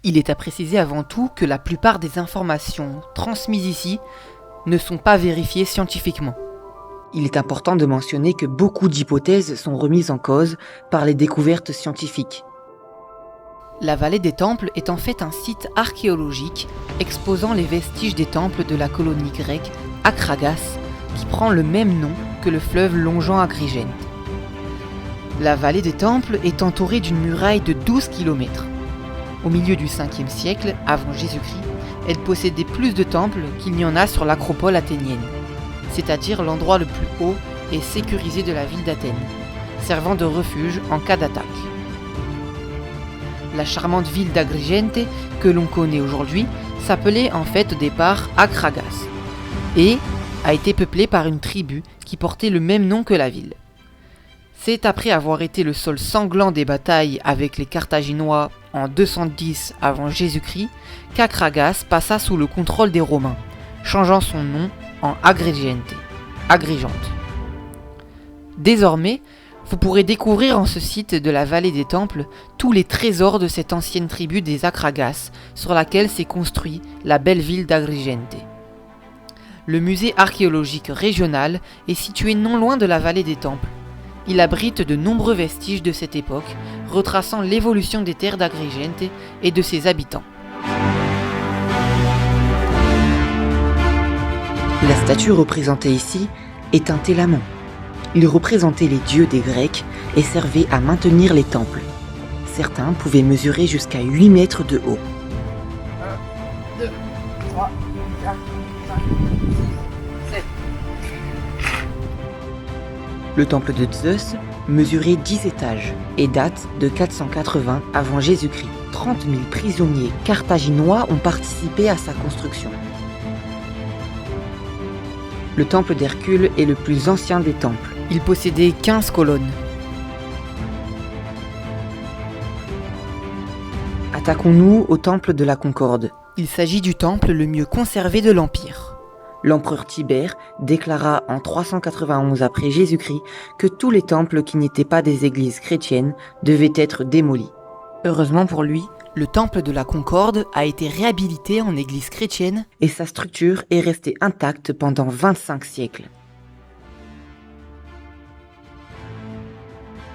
Il est à préciser avant tout que la plupart des informations transmises ici ne sont pas vérifiées scientifiquement. Il est important de mentionner que beaucoup d'hypothèses sont remises en cause par les découvertes scientifiques. La vallée des temples est en fait un site archéologique exposant les vestiges des temples de la colonie grecque Akragas, qui prend le même nom que le fleuve longeant Agrigente. La vallée des temples est entourée d'une muraille de 12 km. Au milieu du 5e siècle, avant Jésus-Christ, elle possédait plus de temples qu'il n'y en a sur l'acropole athénienne, c'est-à-dire l'endroit le plus haut et sécurisé de la ville d'Athènes, servant de refuge en cas d'attaque. La charmante ville d'Agrigente, que l'on connaît aujourd'hui, s'appelait en fait au départ Akragas, et a été peuplée par une tribu qui portait le même nom que la ville. C'est après avoir été le sol sanglant des batailles avec les Carthaginois en 210 avant Jésus-Christ qu'Akragas passa sous le contrôle des Romains, changeant son nom en Agrigente. Désormais, vous pourrez découvrir en ce site de la vallée des temples tous les trésors de cette ancienne tribu des Akragas sur laquelle s'est construite la belle ville d'Agrigente. Le musée archéologique régional est situé non loin de la vallée des temples. Il abrite de nombreux vestiges de cette époque, retraçant l'évolution des terres d'Agrigente et de ses habitants. La statue représentée ici est un télamon. Il représentait les dieux des Grecs et servait à maintenir les temples. Certains pouvaient mesurer jusqu'à 8 mètres de haut. 1, 2, 3, 4, 5, 6, 7. Le temple de Zeus mesurait 10 étages et date de 480 avant Jésus-Christ. 30 000 prisonniers carthaginois ont participé à sa construction. Le temple d'Hercule est le plus ancien des temples. Il possédait 15 colonnes. Attaquons-nous au temple de la Concorde. Il s'agit du temple le mieux conservé de l'Empire. L'empereur Tibère déclara en 391 après Jésus-Christ que tous les temples qui n'étaient pas des églises chrétiennes devaient être démolis. Heureusement pour lui, le temple de la Concorde a été réhabilité en église chrétienne et sa structure est restée intacte pendant 25 siècles.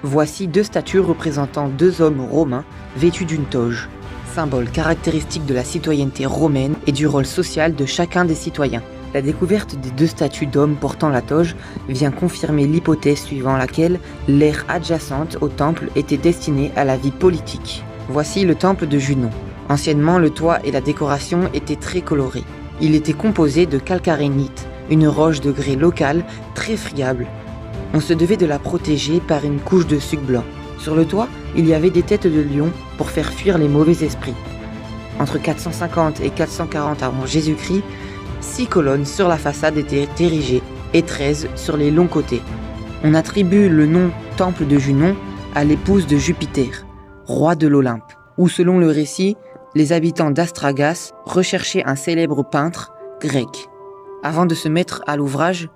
Voici 2 statues représentant 2 hommes romains vêtus d'une toge, symbole caractéristique de la citoyenneté romaine et du rôle social de chacun des citoyens. La découverte des 2 statues d'hommes portant la toge vient confirmer l'hypothèse suivant laquelle l'aire adjacente au temple était destinée à la vie politique. Voici le temple de Junon. Anciennement, le toit et la décoration étaient très colorés. Il était composé de calcarénite, une roche de grès locale très friable. On se devait de la protéger par une couche de suc blanc. Sur le toit, il y avait des têtes de lion pour faire fuir les mauvais esprits. Entre 450 et 440 avant Jésus-Christ, 6 colonnes sur la façade étaient érigées et 13 sur les longs côtés. On attribue le nom temple de Junon à l'épouse de Jupiter, roi de l'Olympe, où selon le récit, les habitants d'Astragas recherchaient un célèbre peintre grec. Avant de se mettre à l'ouvrage,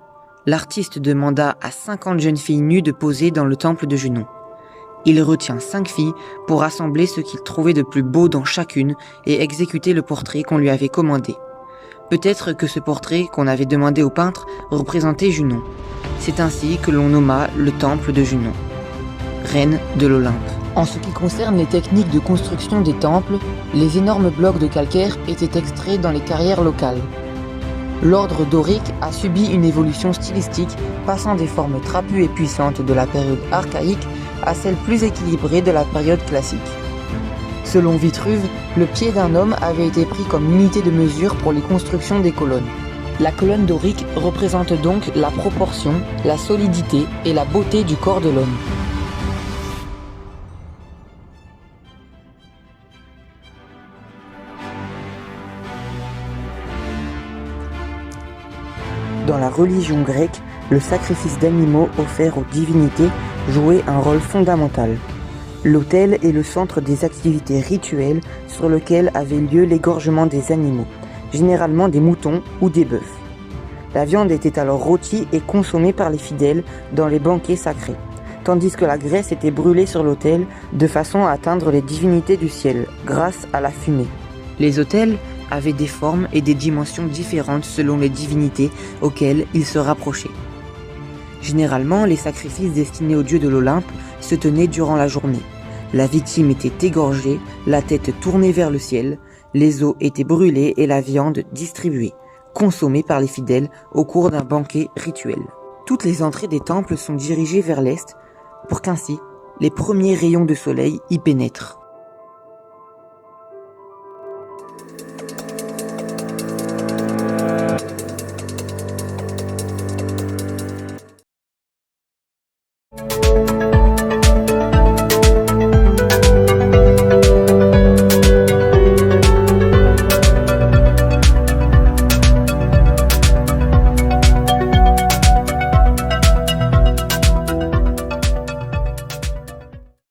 l'artiste demanda à 50 jeunes filles nues de poser dans le temple de Junon. Il retient 5 filles pour assembler ce qu'il trouvait de plus beau dans chacune et exécuter le portrait qu'on lui avait commandé. Peut-être que ce portrait qu'on avait demandé au peintre représentait Junon. C'est ainsi que l'on nomma le temple de Junon, reine de l'Olympe. En ce qui concerne les techniques de construction des temples, les énormes blocs de calcaire étaient extraits dans les carrières locales. L'ordre dorique a subi une évolution stylistique, passant des formes trapues et puissantes de la période archaïque à celles plus équilibrées de la période classique. Selon Vitruve, le pied d'un homme avait été pris comme unité de mesure pour les constructions des colonnes. La colonne dorique représente donc la proportion, la solidité et la beauté du corps de l'homme. Dans la religion grecque, le sacrifice d'animaux offerts aux divinités jouait un rôle fondamental. L'autel est le centre des activités rituelles sur lequel avait lieu l'égorgement des animaux, généralement des moutons ou des bœufs. La viande était alors rôtie et consommée par les fidèles dans les banquets sacrés. tandis que la graisse était brûlée sur l'autel de façon à atteindre les divinités du ciel, grâce à la fumée. Les autels avaient des formes et des dimensions différentes selon les divinités auxquelles ils se rapprochaient. Généralement, les sacrifices destinés aux dieux de l'Olympe se tenaient durant la journée. La victime était égorgée, la tête tournée vers le ciel, les os étaient brûlés et la viande distribuée, consommée par les fidèles au cours d'un banquet rituel. Toutes les entrées des temples sont dirigées vers l'est pour qu'ainsi les premiers rayons de soleil y pénètrent.